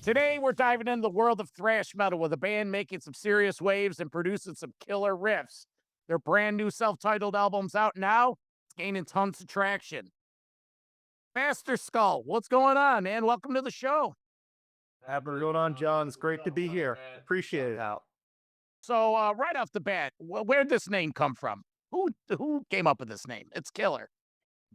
Today, we're diving into the world of thrash metal with a band making some serious waves and producing some killer riffs. Their brand new self-titled album's out now. It's gaining tons of traction. Master Skull, what's going on, man? Welcome to the show. What's going on, John? It's great to be here. Appreciate it, Al. So, right off the bat, where'd this name come from? Who came up with this name? It's killer.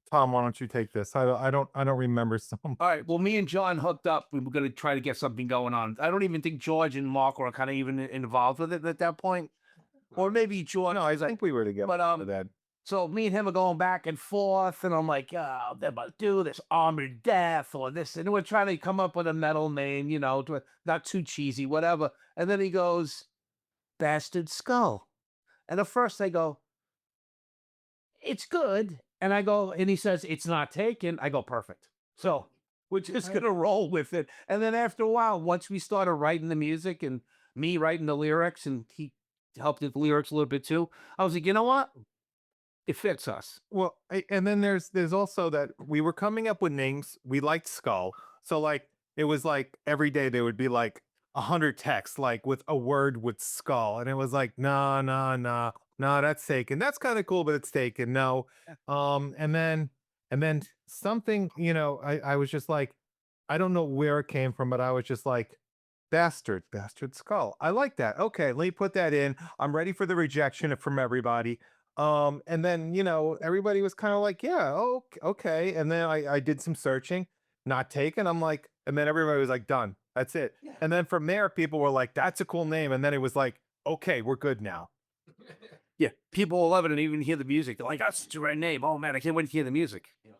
Tom, why don't you take this? I don't remember some. All right. Well, me and John hooked up. We were going to try to get something going on. I don't even think George and Mark were kind of even involved with it at that point. Or maybe George. No, I think we were together. But with that. so me and him are going back and forth, and I'm like, oh, they're about to do this Armored Death or this, and we're trying to come up with a metal name, not too cheesy, whatever. And then he goes, Bastard Skull. And at first I go, it's good. And I go, and he says, it's not taken. I go, perfect. So we're just going to roll with it. And then after a while, once we started writing the music and me writing the lyrics, and he helped with the lyrics a little bit too, I was like, you know what? It fits us. Well, and then there's also that we were coming up with names. We liked Skull. So like it was like every day there would be like 100 texts like with a word with skull. And it was like, no, that's taken. That's kind of cool, but it's taken. No. And then something, I was just like, I don't know where it came from, but I was just like, bastard skull. I like that. Okay, let me put that in. I'm ready for the rejection from everybody. And then, everybody was kind of like, yeah, okay. And then I did some searching, not taken. I'm like, and then everybody was like, done. That's it. Yeah. And then from there, people were like, that's a cool name. And then it was like, okay, we're good now. Yeah, people will love it and even hear the music. They're like, that's the right name. Oh, man, I can't wait to hear the music. Yeah.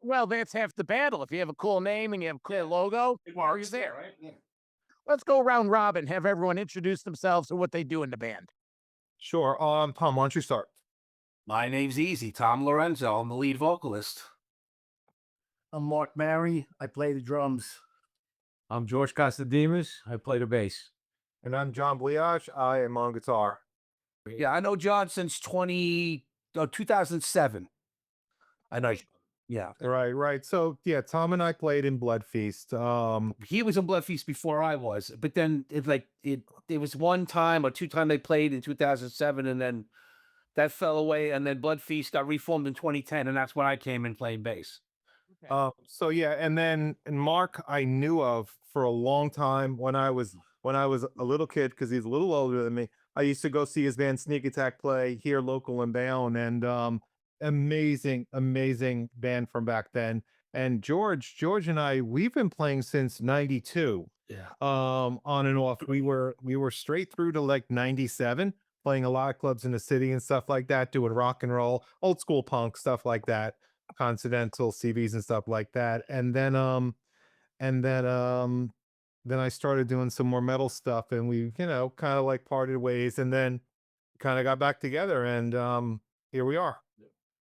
Well, that's half the battle. If you have a cool name and you have a cool logo, it works there, right? Yeah. Let's go round robin, have everyone introduce themselves and what they do in the band. Sure. Tom, why don't you start? My name's Easy, Tom Lorenzo. I'm the lead vocalist. I'm Mark Mary. I play the drums. I'm George Castademus. I play the bass. And I'm John Bliage. I am on guitar. Yeah, I know John since 2007. I know. Yeah. Right. So yeah, Tom and I played in Blood Feast. He was in Blood Feast before I was, but then it was one time or two times they played in 2007, and then that fell away, and then Blood Feast got reformed in 2010, and that's when I came in playing bass. Okay. So yeah, and Mark I knew of for a long time when I was a little kid, because he's a little older than me. I used to go see his band Sneak Attack play here local in Bayonne, and amazing band from back then. And George and I, we've been playing since 92. Yeah. On and off. We were straight through to like 97, playing a lot of clubs in the city and stuff like that, doing rock and roll, old school punk, stuff like that, Continental CVs and stuff like that. And then I started doing some more metal stuff, and we, kind of like parted ways, and then kind of got back together, and here we are.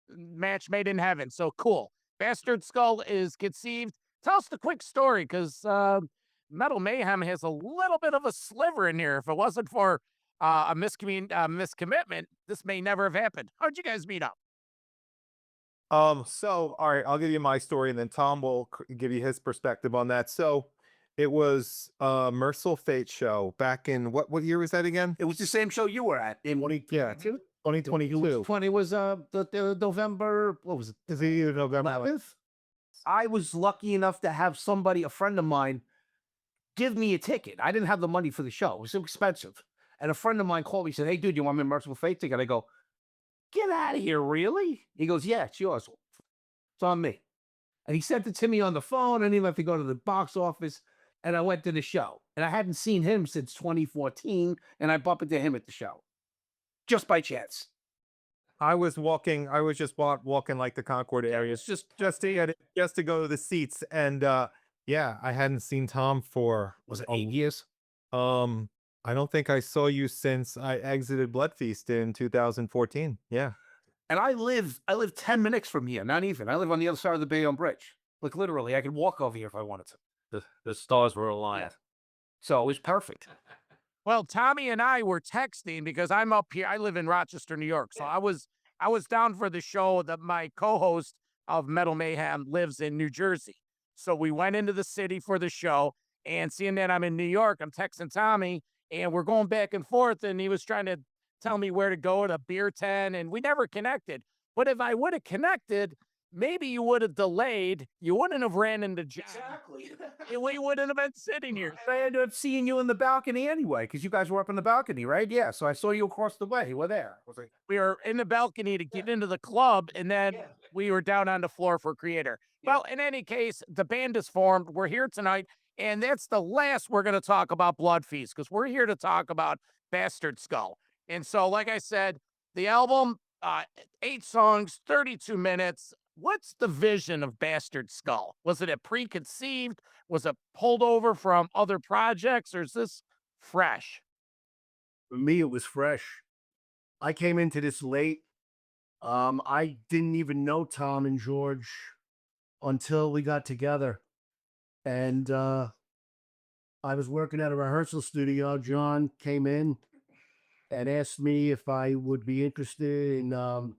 Match made in heaven. So cool. Bastard Skull is conceived. Tell us the quick story, because Metal Mayhem has a little bit of a sliver in here. If it wasn't for a miscommitment, this may never have happened. How'd you guys meet up? So all right, I'll give you my story, and then Tom will give you his perspective on that. So it was Mercyful Fate show back in what year was that again? It was the same show you were at in 2022. 20 was the November. What was it? Is it either November 5th? I was lucky enough to have a friend of mine, give me a ticket. I didn't have the money for the show. It was so expensive. And a friend of mine called me and said, hey, dude, you want me a Mercyful Fate ticket? I go, get out of here, really? He goes, yeah, it's yours. It's on me. And he sent it to me on the phone, and he left to go to the box office, and I went to the show. And I hadn't seen him since 2014, and I bumped into him at the show. Just by chance. I was just walking like the Concord areas, just to go to the seats, and yeah, I hadn't seen Tom for, was it 8 years? I don't think I saw you since I exited Blood Feast in 2014. Yeah. And I live 10 minutes from here, not even. I live on the other side of the Bayonne Bridge. Like literally, I could walk over here if I wanted to. The stars were aligned. Yeah. So it was perfect. Well, Tommy and I were texting because I'm up here. I live in Rochester, New York. So I was down for the show that my co-host of Metal Mayhem lives in New Jersey. So we went into the city for the show, And seeing that I'm in New York, I'm texting Tommy, and we're going back and forth. And he was trying to tell me where to go to beer tent, and we never connected. But if I would have connected, maybe you would have delayed. You wouldn't have ran into John. Exactly. And we wouldn't have been sitting here. I ended up seeing you in the balcony anyway, because you guys were up in the balcony, right? Yeah. So I saw you across the way. You were there. I was like, We were in the balcony to get into the club, and then Yeah. we were down on the floor for Creator. Well, in any case, the band is formed. We're here tonight, and that's the last we're going to talk about Blood Feast, because we're here to talk about Bastard Skull. And so, like I said, the album, 8 songs, 32 minutes. What's the vision of Bastard Skull? Was it a preconceived? Was it pulled over from other projects, or is this fresh? For me, it was fresh. I came into this late. I didn't even know Tom and George until we got together. And I was working at a rehearsal studio. John came in and asked me if I would be interested in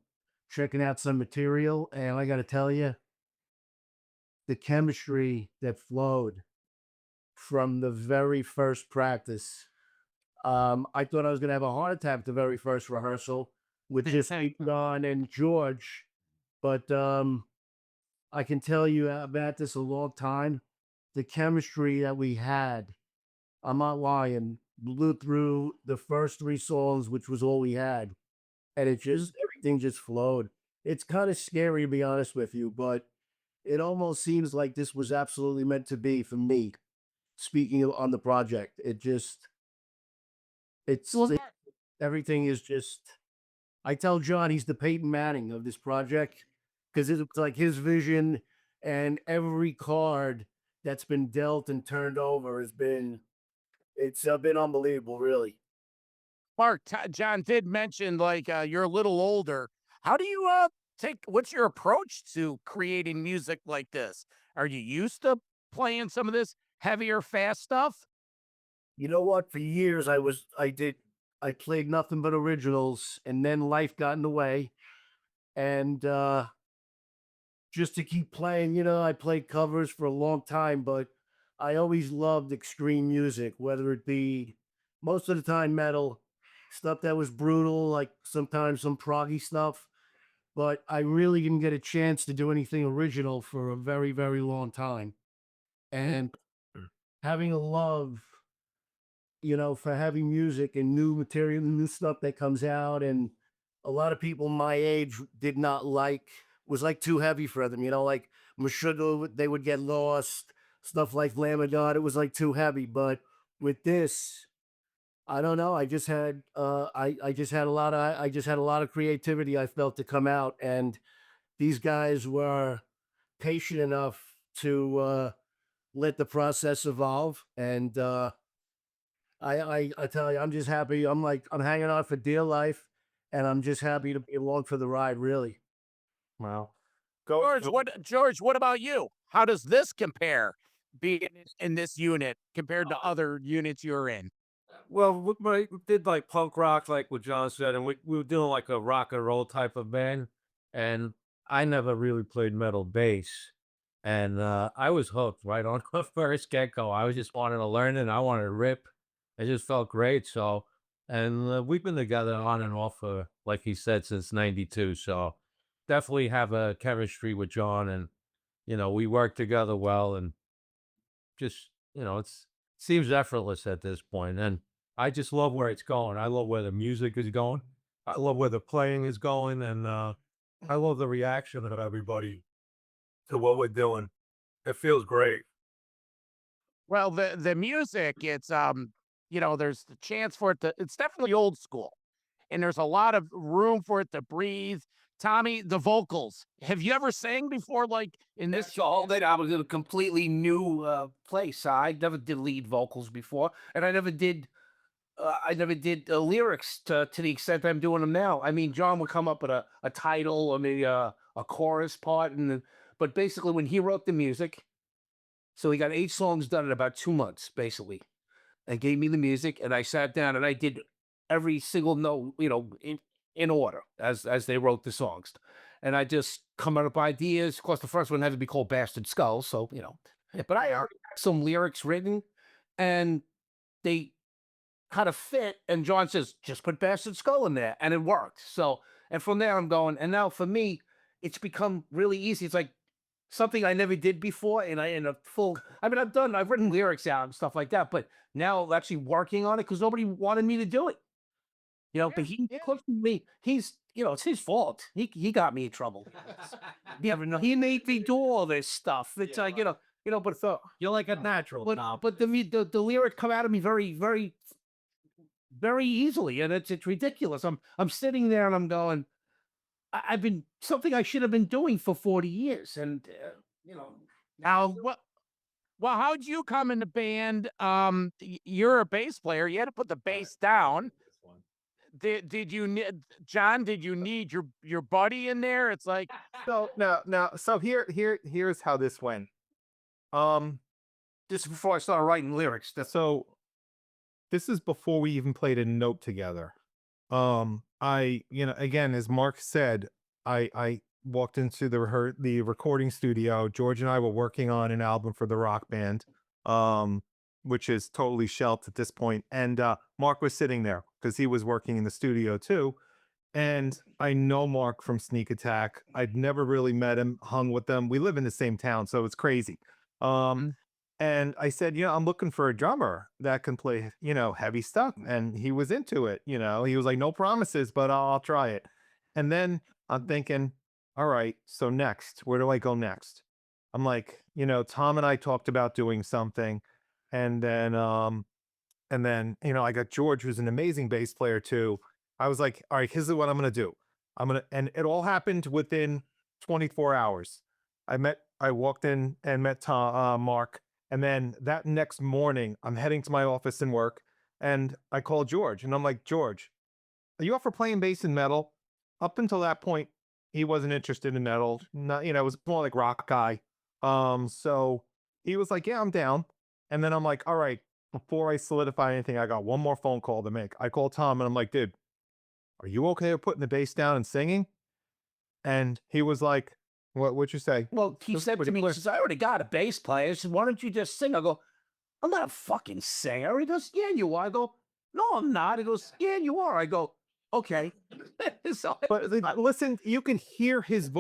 checking out some material. And I got to tell you, the chemistry that flowed from the very first practice. I thought I was going to have a heart attack the very first rehearsal with just Don and George. But I can tell you, I've been at this a long time. The chemistry that we had, I'm not lying, blew through the first 3 songs, which was all we had. And everything just flowed. It's kind of scary, to be honest with you, but it almost seems like this was absolutely meant to be for me. Speaking on the project, everything is just. I tell John he's the Peyton Manning of this project because it's like his vision, and every card that's been dealt and turned over has been. It's been unbelievable, really. Mark, John did mention like you're a little older. How do you what's your approach to creating music like this? Are you used to playing some of this heavier, fast stuff? You know what? For years I played nothing but originals, and then life got in the way. And just to keep playing, I played covers for a long time, but I always loved extreme music, whether it be most of the time metal, stuff that was brutal, like sometimes some proggy stuff. But I really didn't get a chance to do anything original for a very, very long time. And having a love, for heavy music and new material, new stuff that comes out, and a lot of people my age did not like, was like too heavy for them, like Meshuggah, they would get lost, stuff like Lamb of God, it was like too heavy. But with this, I don't know, I just had I just had a lot of creativity I felt to come out, and these guys were patient enough to let the process evolve. And I tell you, I'm just happy. I'm hanging on for dear life, and I'm just happy to be along for the ride, really. Wow. George, what about you? How does this compare being in this unit compared to other units you're in? Well, we did like punk rock, like what John said, and we were doing like a rock and roll type of band. And I never really played metal bass. And I was hooked right on the first get-go. I was just wanting to learn it, and I wanted to rip. It just felt great. So, and we've been together on and off for, like he said, since '92. So definitely have a chemistry with John, and we work together well, and just seems effortless at this point. And I just love where it's going. I love where the music is going. I love where the playing is going, and I love the reaction of everybody to what we're doing. It feels great. Well, the music, it's there's the chance for it to. It's definitely old school, and there's a lot of room for it to breathe. Tommy, the vocals. Have you ever sang before, like in this? That's all that I was in a completely new place. I never did lead vocals before, and I never did. Lyrics to the extent I'm doing them now. I mean, John would come up with a title or maybe a chorus part, but basically when he wrote the music, so he got 8 songs done in about 2 months, basically, and gave me the music, and I sat down and I did every single note, in order as they wrote the songs, and I just come up with ideas. Of course, the first one had to be called Bastard Skull, so But I already had some lyrics written, and they kind of fit. And John says, just put Bastard Skull in there. And it worked. So, and from there I'm going, and now for me, it's become really easy. It's like something I never did before. And in a full, I mean, I've written lyrics out and stuff like that, but now actually working on it because nobody wanted me to do it. You know, but he pushed me. It's his fault. He got me in trouble. You never know. He made me do all this stuff. It's like, but You're like a natural now. but the lyrics come out of me very, very, very easily, and it's ridiculous. I'm sitting there and I'm going, I've been something I should have been doing for 40 years, and Now, well, how'd you come in the band? You're a bass player. You had to put the bass down. Did you need John? Did you need your buddy in there? It's like, So no. So here's how this went. just before I started writing lyrics. So this is before we even played a note together. Again, as Mark said, I walked into the recording studio. George and I were working on an album for the rock band, which is totally shelved at this point. And Mark was sitting there because he was working in the studio too. And I know Mark from Sneak Attack. I'd never really met him, hung with them. We live in the same town, so it's crazy. And I said, I'm looking for a drummer that can play, heavy stuff. And he was into it. He was like, no promises, but I'll try it. And then I'm thinking, all right, so next, where do I go next? I'm like, Tom and I talked about doing something. And then, I got George, who's an amazing bass player too. I was like, all right, here's what I'm going to do. And it all happened within 24 hours. I walked in and met Tom, Mark. And then that next morning, I'm heading to my office and work, and I call George, and I'm like, George, are you up for playing bass in metal? Up until that point, he wasn't interested in metal. Not, it was more like rock guy. So he was like, yeah, I'm down. And then I'm like, all right, before I solidify anything, I got one more phone call to make. I call Tom, and I'm like, dude, are you okay with putting the bass down and singing? And he was like, what'd you say? Well, he said to me, he says, I already got a bass player. He said, why don't you just sing? I go, I'm not a fucking singer. He goes, yeah, you are. I go, no, I'm not. He goes, yeah, you are. I go, okay. But listen, you can hear his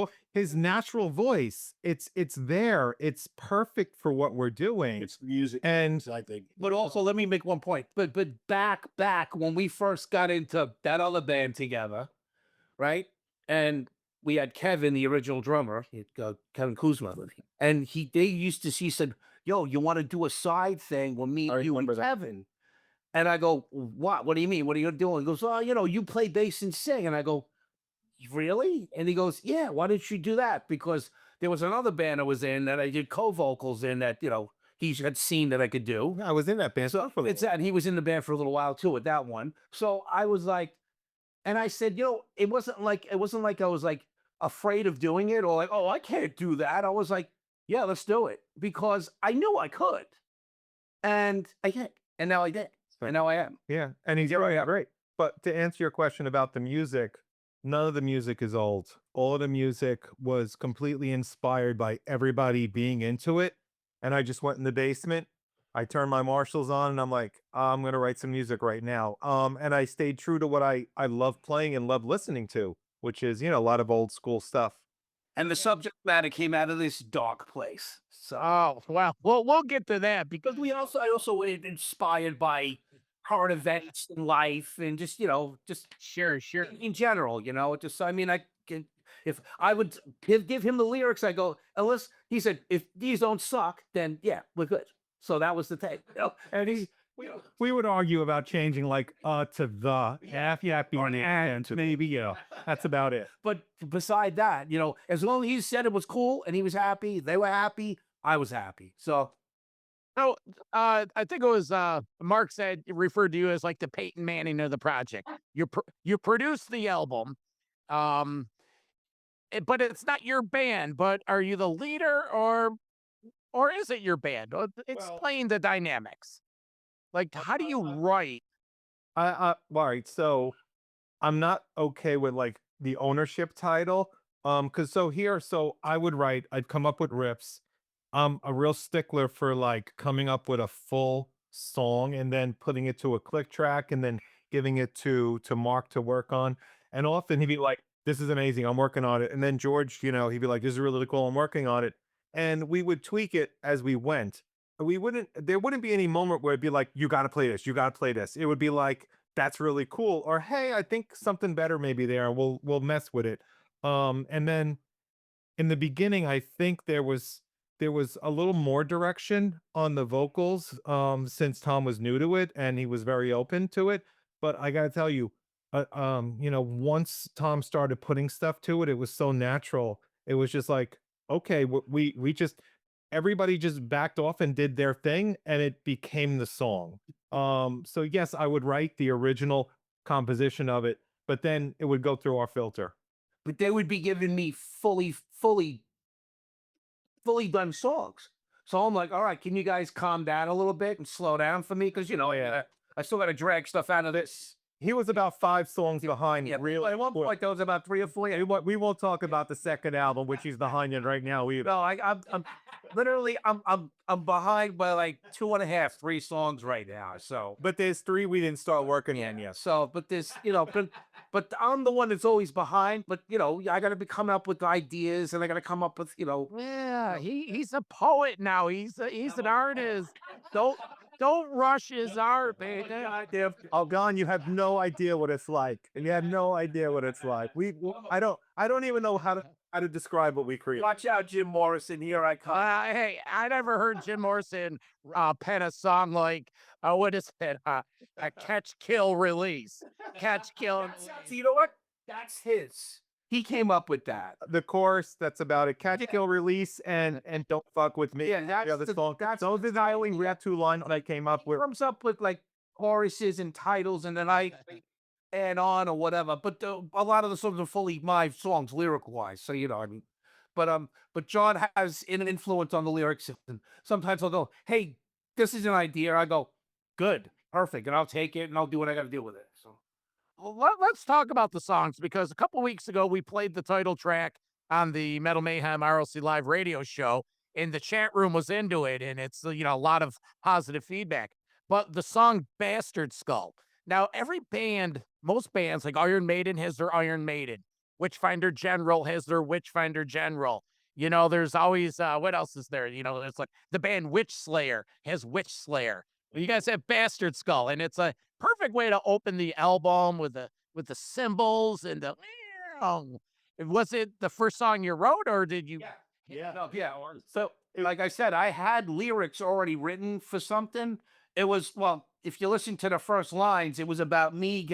natural voice. It's there. It's perfect for what we're doing. It's music, and I think. But also, let me make one point. But back when we first got into that other band together, right? And we had Kevin, the original drummer, Kevin Kuzma, and he said, yo, you want to do a side thing with me, you and Kevin? And I go, what? What do you mean? What are you doing? He goes, oh, you play bass and sing. And I go, really? And he goes, yeah, why didn't you do that? Because there was another band I was in that I did co-vocals in that, he had seen that I could do. I was in that band. So it's that, and he was in the band for a little while too with that one. So I was like, and I said, it wasn't like I was like afraid of doing it or like, oh, I can't do that. I was like, yeah, let's do it because I knew I could, and I did, and now I did, and now I am. Yeah, and he's right. But to answer your question about the music, none of the music is old. All of the music was completely inspired by everybody being into it. And I just went in the basement. I turned my Marshalls on and I'm like, I'm going to write some music right now. And I stayed true to what I love playing and love listening to, which is, a lot of old school stuff. And the subject matter came out of this dark place. So, oh, well, we'll get to that because but I also was inspired by current events in life and just, sure. in general, if I would give him the lyrics, I go, unless he said, if these don't suck, then yeah, we're good. So that was the take. And we would argue about changing like to the yappy and maybe, that's about it. But beside that, as long as he said it was cool and he was happy, they were happy, I was happy. So I think it was Mark referred to you as like the Peyton Manning of the project. You produced the album, but it's not your band. But are you the leader or is it your band? Explain the dynamics. Like, how do you write? All right, so I'm not okay with like the ownership title. Because I would write, I'd come up with riffs. I'm a real stickler for like coming up with a full song and then putting it to a click track and then giving it to Mark to work on. And often he'd be like, "This is amazing, I'm working on it." And then George, he'd be like, "This is really, really cool, I'm working on it." And we would tweak it as we went. There wouldn't be any moment where it'd be like, "You got to play this, you got to play this." It would be like, "That's really cool," or, "Hey, I think something better may be there. We'll mess with it." And then in the beginning, I think there was a little more direction on the vocals, since Tom was new to it and he was very open to it. But I gotta tell you, once Tom started putting stuff to it, it was so natural. It was just like, okay, we just everybody just backed off and did their thing, and it became the song. So yes, I would write the original composition of it, but then it would go through our filter. But they would be giving me fully done songs. So I'm like, all right, can you guys calm down a little bit and slow down for me? Because I still got to drag stuff out of this. He was about 5 songs behind. Yeah, Really, at one point there was about 3 or 4. Yeah. we won't talk about the second album, which he's behind in right now. No, I'm literally I'm behind by like 2.5, 3 songs right now. So, But there's 3 we didn't start working on yet. so, but this, but I'm the one that's always behind. But I got to be coming up with ideas, and I got to come up with Yeah, he's a poet now. He's an artist. Don't rush his art, man. Oh, Gone, you have no idea what it's like, and you have no idea what it's like. I don't even know how to describe what we create. Watch out, Jim Morrison. Here I come. Hey, I never heard Jim Morrison pen a song like, what is it? A catch, kill, release. Catch, kill. So you know what? That's his. He came up with that. The chorus that's about it: catch, kill, release, and don't fuck with me. Yeah, that's the the- song. that's Those are the only rap 2 lines that I came up with. Comes up with like choruses and titles, and then I add on or whatever. But a lot of the songs are fully my songs, lyrical wise. So I mean, but John has an influence on the lyrics, and sometimes I'll go, "Hey, this is an idea." I go, "Good, perfect," and I'll take it and I'll do what I got to do with it. So. Well, let's talk about the songs, because a couple weeks ago we played the title track on the Metal Mayhem ROC live radio show, and the chat room was into it, and it's a lot of positive feedback. But the song "Bastard Skull." Now, most bands like Iron Maiden has their Iron Maiden, Witchfinder General has their Witchfinder General. There's always what else is there? It's like the band Witch Slayer has Witch Slayer. Well, you guys have Bastard Skull, and it's a perfect way to open the album with the cymbals and the. Was it the first song you wrote, or did you? So, like I said, I had lyrics already written for something. It was, well, if you listen to the first lines, it was about me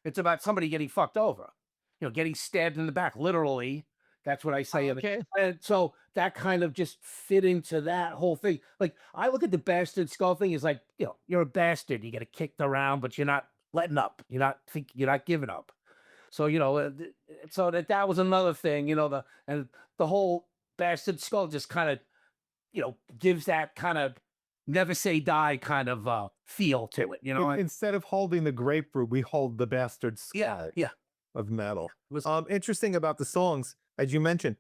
it's about somebody getting fucked over, getting stabbed in the back, literally. That's what I say. Okay. And so that kind of just fit into that whole thing. Like, I look at the Bastard Skull thing as like, you're a bastard. You get kicked around, but you're not letting up. You're not giving up. So, so that was another thing, and the whole Bastard Skull just kind of, gives that kind of never say die kind of feel to it, Instead of holding the grapefruit, we hold the bastard skull of metal. Interesting about the songs, as you mentioned,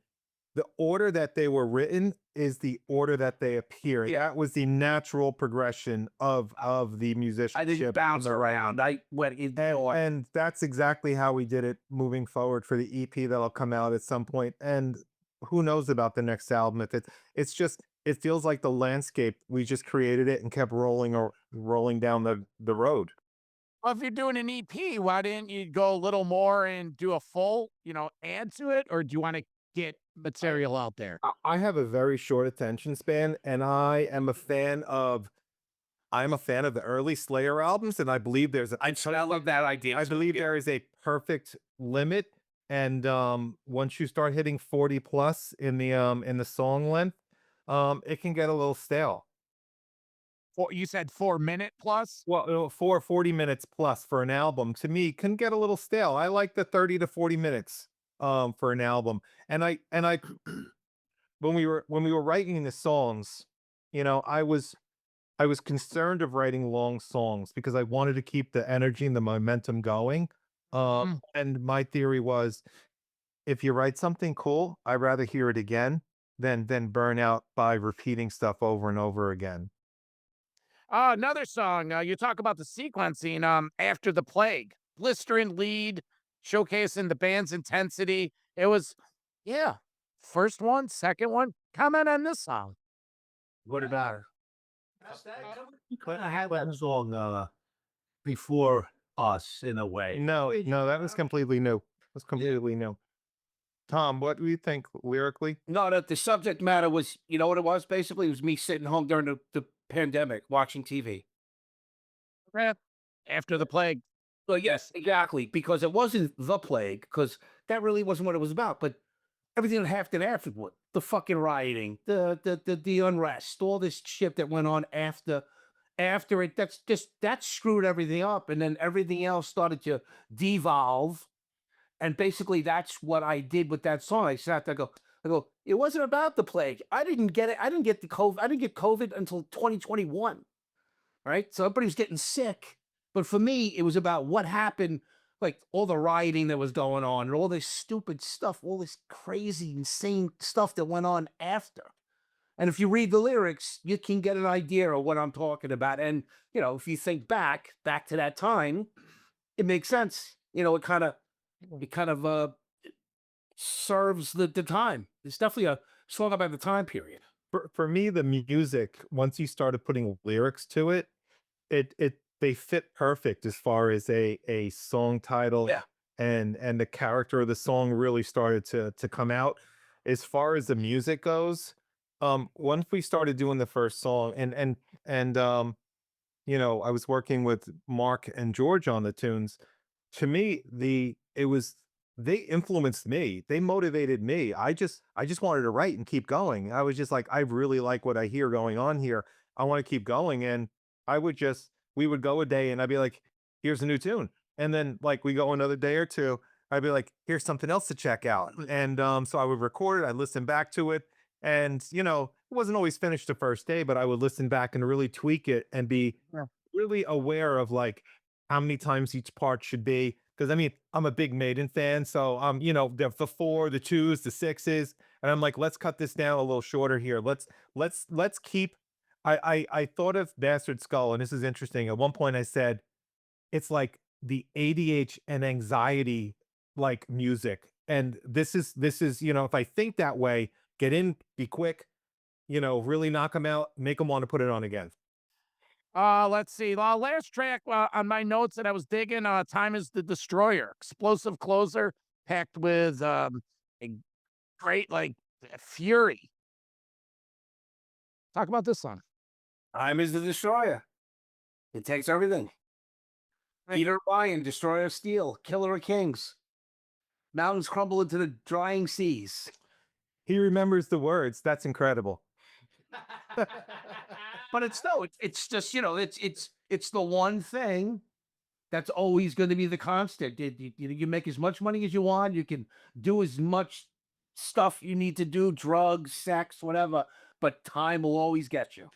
the order that they were written is the order that they appear. Yeah. That was the natural progression of the musicianship. I didn't bounce around. I went in and that's exactly how we did it moving forward for the EP that'll come out at some point. And who knows about the next album? If it's just, it feels like the landscape. We just created it and kept rolling down the road. Well, if you're doing an EP, why didn't you go a little more and do a full, add to it, or do you want to get material out there? I have a very short attention span, and I am a fan of the early Slayer albums, and I believe I love that idea. I believe there is a perfect limit, and once you start hitting 40 plus in the song length, it can get a little stale. You said 4 minute plus? Well, 40 minutes plus for an album, to me, can get a little stale. I like the 30 to 40 minutes for an album. And I when we were writing the songs, I was concerned of writing long songs because I wanted to keep the energy and the momentum going. And my theory was, if you write something cool, I'd rather hear it again than burn out by repeating stuff over and over again. Another song. You talk about the sequencing. After the Plague, blistering lead, showcasing the band's intensity. It was, yeah. First one, second one. Comment on this song. What about it? I had that song before us in a way. No, no, that was completely new. Was completely new. Tom, what do you think lyrically? No, the subject matter was, you know what it was? Basically, it was me sitting home during the pandemic watching TV. Eh, After the Plague. Well, yes, exactly, because it wasn't the plague, because that really wasn't what it was about. But everything that happened afterward, the fucking rioting, the unrest, all this shit that went on after it, that screwed everything up, and then everything else started to devolve. And basically, that's what I did with that song. I sat there, I go, it wasn't about the plague. I didn't get it. I didn't get the COVID. I didn't get COVID until 2021. Right? So everybody was getting sick. But for me, it was about what happened, like all the rioting that was going on and all this stupid stuff, all this crazy, insane stuff that went on after. And if you read the lyrics, you can get an idea of what I'm talking about. And, you know, if you think back to that time, it makes sense. You know, it kind of serves the time. It's definitely a song about the time period. For me, the music, once you started putting lyrics to it, they fit perfect as far as a song title. Yeah. And the character of the song really started to come out. As far as the music goes, once we started doing the first song and you know, I was working with Mark and George on the tunes. To me, they influenced me. They motivated me. I just wanted to write and keep going. I was just like, I really like what I hear going on here. I want to keep going. And we would go a day and I'd be like, here's a new tune. And then like we go another day or two, I'd be like, here's something else to check out. And so I would record it, I'd listen back to it. And you know, it wasn't always finished the first day, but I would listen back and really tweak it and be really aware of like how many times each part should be. Because I mean, I'm a big Maiden fan, so you know, the four, the twos, the sixes, and I'm like, let's cut this down a little shorter here. Let's keep. I thought of Bastard Skull, and this is interesting. At one point, I said it's like the ADH and anxiety like music, and this is you know, if I think that way, get in, be quick, you know, really knock them out, make them want to put it on again. Let's see. Last track on my notes that I was digging. Time is the Destroyer, explosive closer, packed with a great like fury. Talk about this song. Time is the destroyer. It takes everything. Eater of iron, destroyer of steel, killer of kings. Mountains crumble into the drying seas. He remembers the words. That's incredible. But it's just, you know, it's the one thing that's always going to be the constant. You make as much money as you want. You can do as much stuff you need to do, drugs, sex, whatever. But time will always get you.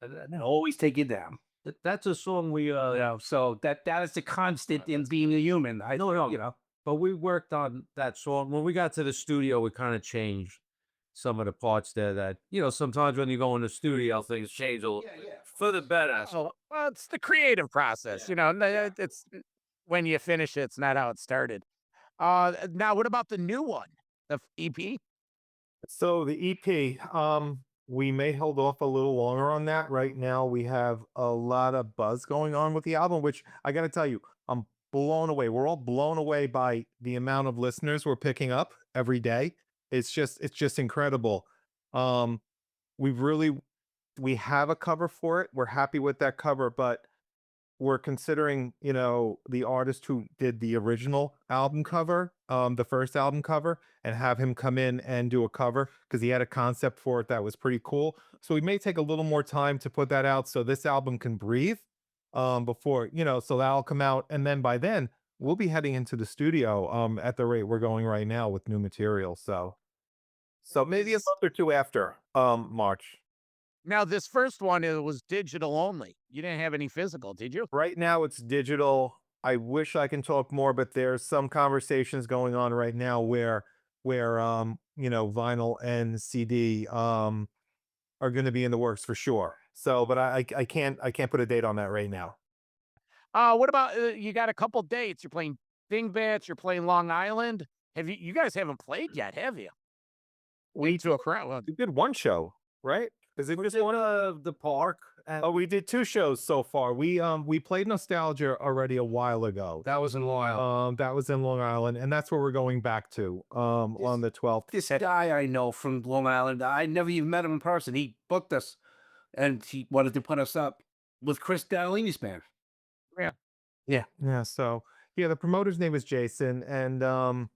It'll always take you down. That's a song we You know, so that is the constant in being a human. No. You know, but we worked on that song. When we got to the studio, we kind of changed some of the parts there that, you know, sometimes when you go in the studio, things change a little for the better. Oh, well, it's the creative process. You know, it's when you finish it, it's not how it started. Now what about the new one, the EP? So the EP, we may hold off a little longer on that. Right now, we have a lot of buzz going on with the album, which I got to tell you, I'm blown away. We're all blown away by the amount of listeners we're picking up every day. It's just incredible. Um, we have a cover for it. We're happy with that cover, but we're considering, you know, the artist who did the original album cover, the first album cover, and have him come in and do a cover because he had a concept for it that was pretty cool. So we may take a little more time to put that out so this album can breathe before, you know, so that'll come out. And then by then we'll be heading into the studio at the rate we're going right now with new material. So maybe a month or two after March. Now this first one, it was digital only. You didn't have any physical, did you? Right now it's digital. I wish I can talk more, but there's some conversations going on right now where you know, vinyl and CD are going to be in the works for sure. So, but I can't put a date on that right now. What about you got a couple dates? You're playing Dingbats, you're playing Long Island. Have you guys haven't played yet, have you? To a crowd. Well, We did one show, right? Is it just one? The park. Oh, we did 2 shows so far. We played Nostalgia already a while ago. That was in Long Island. That was in Long Island, and that's where we're going back to on the 12th. This guy I know from Long Island, I never even met him in person. He booked us, and he wanted to put us up with Chris Dallini's band. Yeah, so yeah, the promoter's name is Jason, and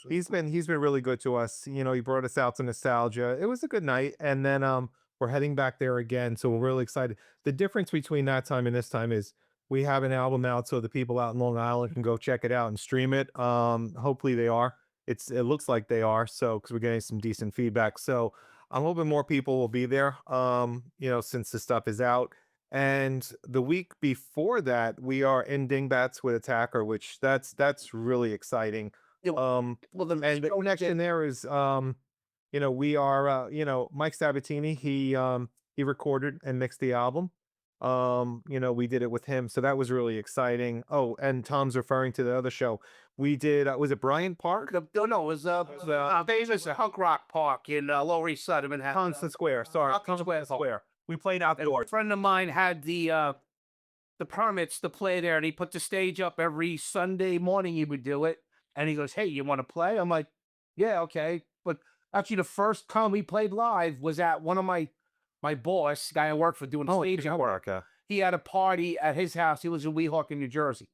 he's been really good to us. You know, he brought us out to Nostalgia. It was a good night, and then we're heading back there again, so we're really excited. The difference between that time and this time is we have an album out, so the people out in Long Island can go check it out and stream it. Hopefully they are. It looks like they are, so because we're getting some decent feedback. So I'm hoping more people will be there. You know, since the stuff is out. And the week before that, we are in Dingbats with Attacker, which that's really exciting. Yeah, And the connection there is, you know, we are, you know, Mike Sabatini, he recorded and mixed the album. You know, we did it with him, so that was really exciting. Oh, and Tom's referring to the other show. We did, was it Bryant Park? No, it was famous Hunk Rock Park in Lower East Side of Manhattan. Constant Square, sorry. Constant Square. We played A outdoors. friend of mine had the permits to play there, and he put the stage up every Sunday morning. He would do it, and he goes, "Hey, you want to play?" I'm like, "Yeah, okay." But actually, the first time we played live was at one of my boss, guy I worked for, doing stage work. He had a party at his house. He was in Weehawken, New Jersey,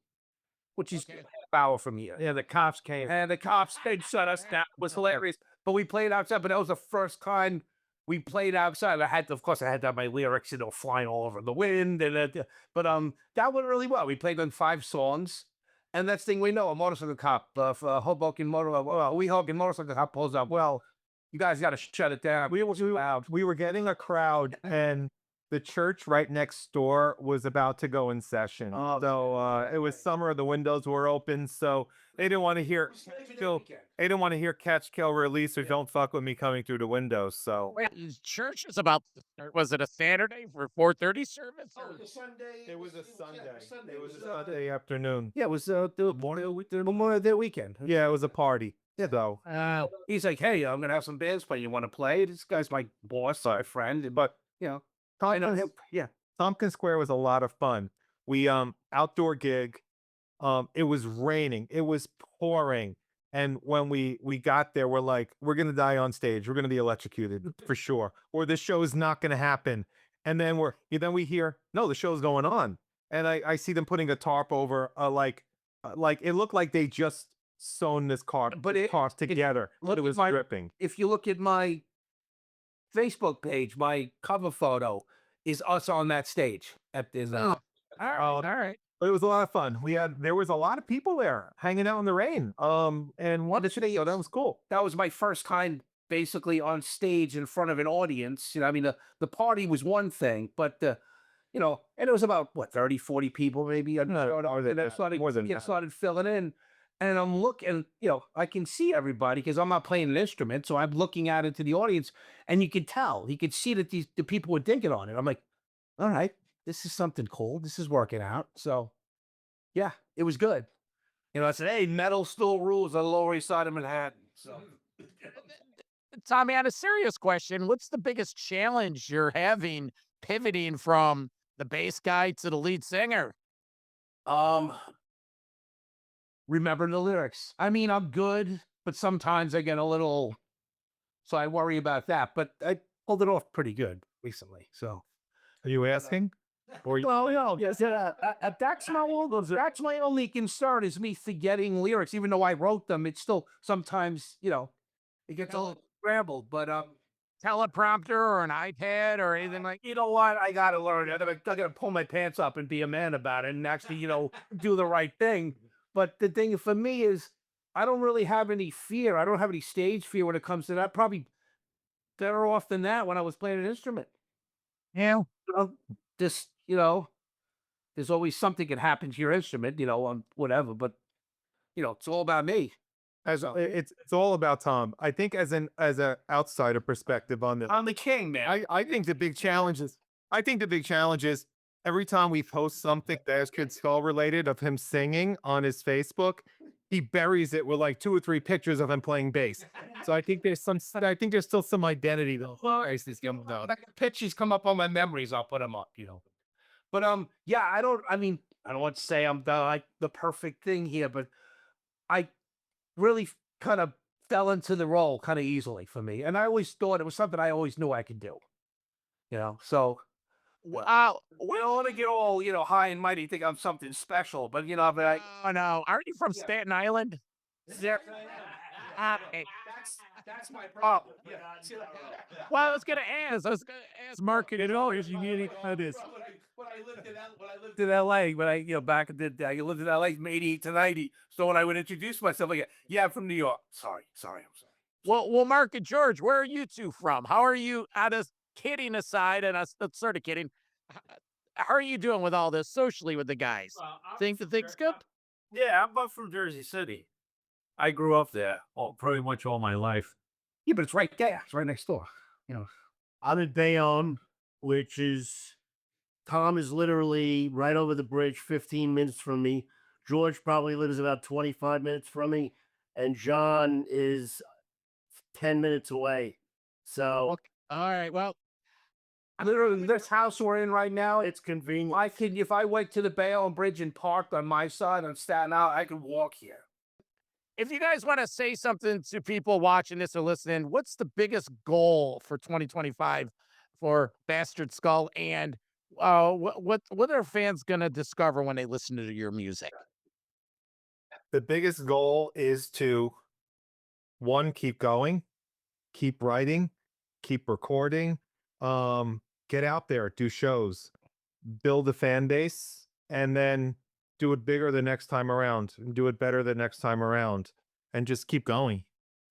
which is a half hour from here. Yeah, the cops came. And the cops, they shut us down. It was hilarious. But we played outside, but that was the first time we played outside. I had to have my lyrics, you know, flying all over the wind. But that went really well. We played on 5 songs. And next thing we know, a motorcycle cop, Hoboken Weehawken motorcycle cop pulls up. Well, you guys got to shut it down. We were getting a crowd, and the church right next door was about to go in session. So it was summer, the windows were open, so they didn't want to hear catch, kill, release, or don't fuck with me coming through the windows. So wait, church is about to start. Was it a Saturday for 4:30 service? or- it was a Sunday. It was a Sunday afternoon. Yeah, it was the Memorial Day weekend. Yeah, it was a party. Yeah, though. He's like, "Hey, I'm gonna have some bands play. You want to play?" This guy's my boss, my friend, but you know, I know him. Yeah, Tompkins Square was a lot of fun. We outdoor gig. It was raining. It was pouring. And when we got there, we're like, we're gonna die on stage. We're gonna be electrocuted for sure. Or this show is not gonna happen. And then we hear, no, the show's going on. And I see them putting a tarp over like it looked like they just sewn this tarp together. It was dripping. if you look at my Facebook page, my cover photo is us on that stage at this. All right. But it was a lot of fun. There was a lot of people there hanging out in the rain. And one today, that was cool. That was my first time basically on stage in front of an audience. You know, I mean, the party was one thing, but you know, and it was about what 30, 40 people maybe. And that started filling in. And I'm looking, you know, I can see everybody because I'm not playing an instrument. So I'm looking out into the audience, and you could see that the people were digging on it. I'm like, all right, this is something cool. This is working out. So yeah, it was good. You know, I said, hey, metal still rules on the Lower East Side of Manhattan. So Tommy, on a serious question, what's the biggest challenge you're having pivoting from the bass guy to the lead singer? Remember the lyrics. I mean, I'm good, but sometimes I get a little, so I worry about that. But I pulled it off pretty good recently. So, Are you asking? Or well, no, yes, that's my only concern is me forgetting lyrics. Even though I wrote them, it's still sometimes, you know, it gets a little scrambled. But Teleprompter or an iPad or anything like? you know what? I gotta learn. I gotta pull my pants up and be a man about it, and actually, you know, do the right thing. But the thing for me is, I don't really have any fear. I don't have any stage fear when it comes to that. Probably better off than that when I was playing an instrument. Yeah. Just, you know, there's always something can happen to your instrument, you know, whatever. But you know, it's all about me. it's all about Tom. I think as an outsider perspective on this, I'm the king, man. I think the big challenge is I think the big challenge is every time we post something Bastard Skull related of him singing on his Facebook, he buries it with like 2 or 3 pictures of him playing bass. So I think there's still some identity though. Pictures come up on my memories, I'll put them up, you know. But yeah, I don't want to say I'm the perfect thing here, but I really kind of fell into the role kind of easily for me. And I always thought it was something I always knew I could do. You know, so we don't want to get all, you know, high and mighty, think I'm something special, but you know, but Oh no, aren't you from Staten Island? Okay. that's my problem. Well, I was gonna ask marketing. Oh, if you need this. When I lived in LA, when I, you know, back in the day, I lived in LA from 88 to 90. So when I would introduce myself, like, yeah, I'm from New York. Sorry, I'm sorry. Well, Mark and George, where are you two from? How are you? Out of kidding aside, and us sort of kidding, how are you doing with all this socially with the guys? Think the thing's good? Yeah, I'm from Jersey City. I grew up there pretty much all my life. Yeah, but it's right there. It's right next door. You know, I'm in Bayonne, which is Tom is literally right over the bridge, 15 minutes from me. George probably lives about 25 minutes from me, and John is 10 minutes away. So Okay. All right. Well, literally, this house we're in right now, it's convenient. I could, if I went to the Bayonne Bridge and parked on my side on Staten Island, I could walk here. if you guys want to say something to people watching this or listening, what's the biggest goal for 2025 for Bastard Skull, and what are fans gonna discover when they listen to your music? The biggest goal is to one, keep going, keep writing, keep recording, get out there, do shows, build a fan base, and then do it bigger the next time around, and do it better the next time around, and just keep going.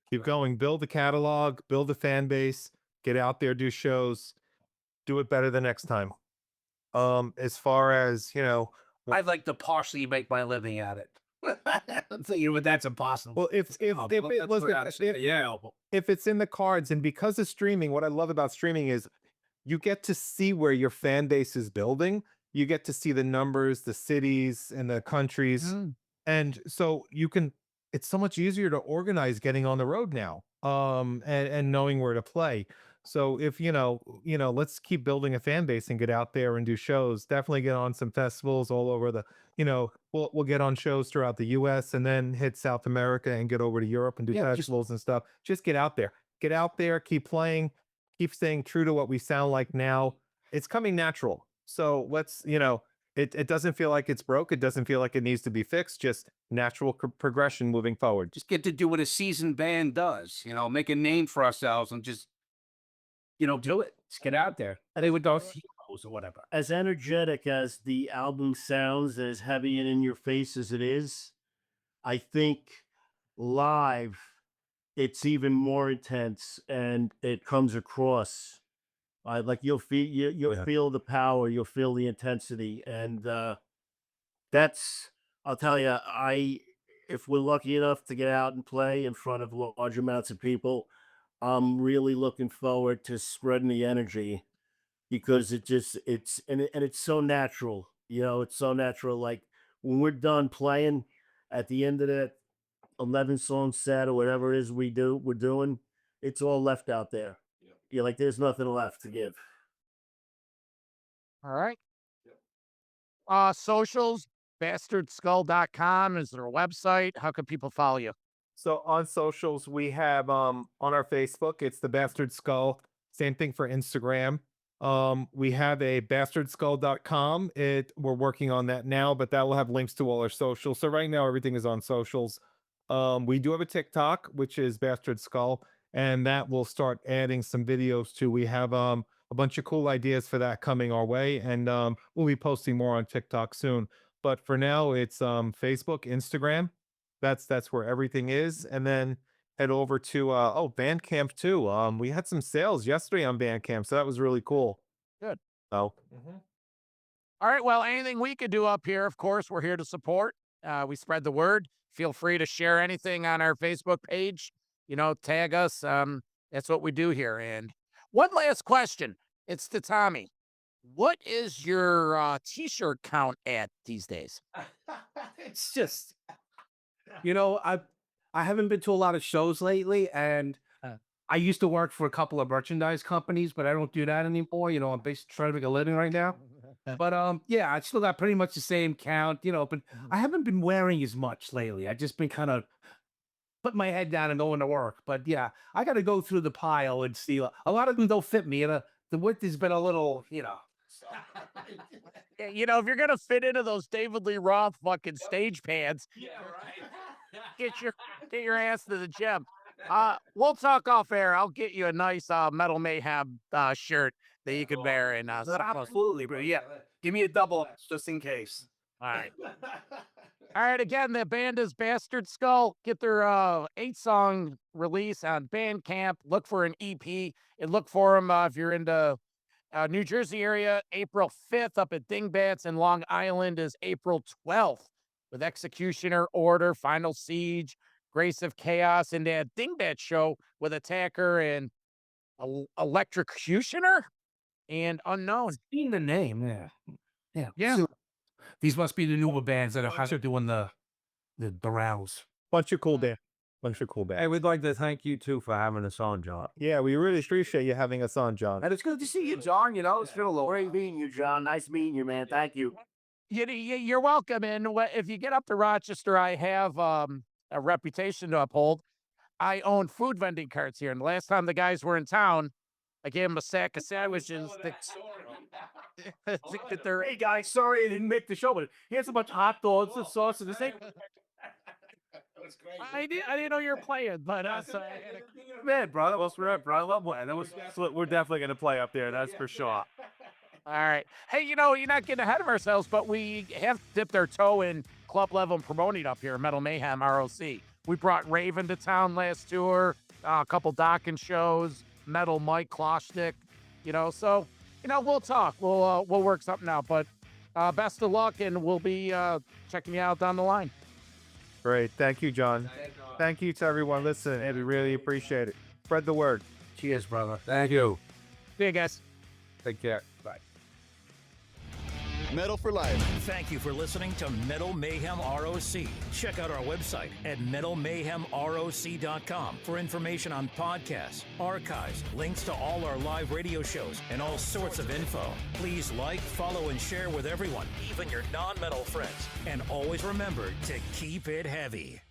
Keep going. Build a catalog, build a fan base, get out there, do shows, do it better the next time. As far as, you know, I'd like to partially make my living at it. I'm thinking, but that's impossible. well, if it listen, if it's in the cards, and because of streaming, what I love about streaming is you get to see where your fan base is building. You get to see the numbers, the cities, and the countries, and so you can. It's so much easier to organize getting on the road now, and knowing where to play. So if let's keep building a fan base and get out there and do shows. Definitely get on some festivals all over the. We'll get on shows throughout the U.S. and then hit South America and get over to Europe and do festivals and stuff. Just get out there. Get out there. Keep playing. Keep staying true to what we sound like now. It's coming natural. So let's, it doesn't feel like it's broke. It doesn't feel like it needs to be fixed. Just natural progression moving forward. Just get to do what a seasoned band does, you know, make a name for ourselves and just, you know, do it. Just get out there. And they would those heroes or whatever. As energetic as the album sounds, as heavy and in your face as it is, I think live it's even more intense and it comes across. Like you'll feel the power, you'll feel the intensity, and that's, I'll tell you, if we're lucky enough to get out and play in front of large amounts of people, I'm really looking forward to spreading the energy, because it's so natural. It's so natural. Like when we're done playing at the end of that 11-song set or whatever it is we're doing, it's all left out there. Yeah, like there's nothing left to give. All right. Socials, bastardskull.com is their website. How can people follow you? So on socials, we have on our Facebook, it's the Bastard Skull. Same thing for Instagram. We have a bastardskull.com. We're working on that now, but that will have links to all our socials. So right now everything is on socials. We do have a TikTok, which is Bastard Skull, and that will start adding some videos too. We have a bunch of cool ideas for that coming our way, and we'll be posting more on TikTok soon. But for now, it's Facebook, Instagram. That's where everything is, and then head over to Bandcamp too. We had some sales yesterday on Bandcamp, so that was really cool. Good. So All right. Well, anything we could do up here, of course, we're here to support. We spread the word. Feel free to share anything on our Facebook page. Tag us. That's what we do here. And one last question. It's to Tommy. What is your t-shirt count at these days? It's just, I haven't been to a lot of shows lately, and I used to work for a couple of merchandise companies, but I don't do that anymore. I'm basically trying to make a living right now. But yeah, I still got pretty much the same count, but I haven't been wearing as much lately. I just been kind of putting my head down and going to work. But yeah, I got to go through the pile and see. A lot of them don't fit me, and the width has been a little. Yeah, if you're gonna fit into those David Lee Roth fucking stage pants, get your ass to the gym. We'll talk off air. I'll get you a nice Metal Mayhem shirt that you can wear. And Absolutely, bro. Yeah, give me a double just in case. all right. All right, again, the band is Bastard Skull. Get their 8-song release on Bandcamp. Look for an EP and look for them if you're into New Jersey area. April 5th up at Dingbats, and Long Island is April 12th with Executioner, Order, Final Siege, Grace of Chaos, and that Dingbat show with Attacker and Electrocutioner and Unknown. Seen the name, yeah. Yeah. So, these must be the newer bands that are doing the rounds. Bunch of cool bands. Hey, we'd like to thank you too for having us on, John. Yeah, we really appreciate you having us on, John. And it's good to see you, John. It's been a little great meeting you, John. Nice meeting you, man. Thank you. You're welcome. And if you get up to Rochester, I have a reputation to uphold. I own food vending carts here. And the last time the guys were in town, I gave them a sack of sandwiches. Hey guys, sorry I didn't make the show, but here's a bunch of hot dogs and sauce and this ain't. I didn't know you were playing, but Man, brother, what's right, bro? I love one. We're definitely gonna play up there, that's for sure. all right. Hey, you're not getting ahead of ourselves, but we have dipped our toe in club level promoting up here, Metal Mayhem ROC. We brought Raven to town last tour, a couple Dockin shows, Metal Mike Kloshnik, so, we'll talk. We'll work something out, but best of luck, and we'll be checking you out down the line. Great. Thank you, John. Thank you to everyone listening. We really appreciate it. Spread the word. Cheers, brother. Thank you. See you guys. Take care. Bye. Metal for life. Thank you for listening to Metal Mayhem ROC. Check out our website at metalmayhemroc.com for information on podcasts, archives, links to all our live radio shows, and all sorts of info. Please like, follow, and share with everyone, even your non-metal friends. And always remember to keep it heavy.